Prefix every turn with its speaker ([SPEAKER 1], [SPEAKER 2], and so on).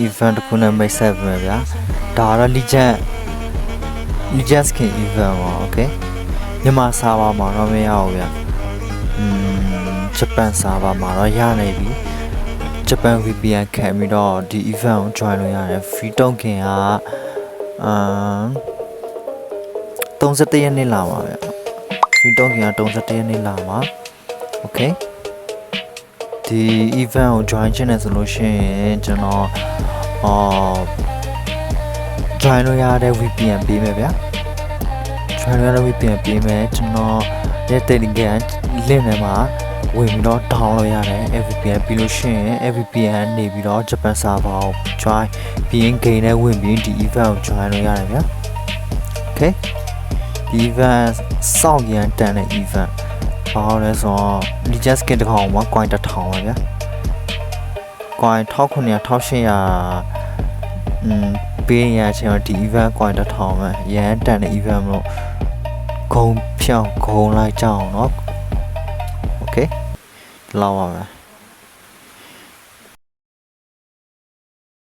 [SPEAKER 1] event တစ်ခုနဲ့မိတ်ဆက်ပဲဗျာဒါကတော့ legend skin event ပါ okay မြန်မာစာပါမှာတော့မရဘူးဗျာဂျပန်စာပါမှာတော့ရနေပြီဂျပန် VPN ခံပြီးတော့ဒီ event ကို join လုပ်ရတယ် free token က31ရက်နေ့လာပါဗျာ free token က31ရက်နေ့လာပါ okay ဒီ event ကို join ချင်တယ်ဆိုလို့ရှိရင်ကျွန်တော်join လို့ရတဲ့ VPN ပေးမယ်ဗျာ join လို့ရတဲ့ VPN ပေးမယ်ကျွန်တော်ရဲ့ Telegram link ထဲမှာဝင်ပြီးတော့ download ရတယ် VPN ပြီးလို့ရှိရင် VPN နေပြီးတော့ Japan server ကို join ပြီးရင် game နဲ့ဝင်ပြီးဒီ event ကို join လို့ရတယ်ဗျာ okay ဒီ event စောင့်ရန်တန်တဲ့ event ဘာလို့လဲဆိုတော့ legend skin တစ်ကောင်မှာ coin 1000ပါဗျာ coin 1900 1800ပေးရချင်တော့ဒီ event coin 1000ပဲရန်တန်တဲ့ event မလို့ဂုံဖြောင်းဂုံလိုက်ကြအောင်เนาะ okay လောက်ပါပဲ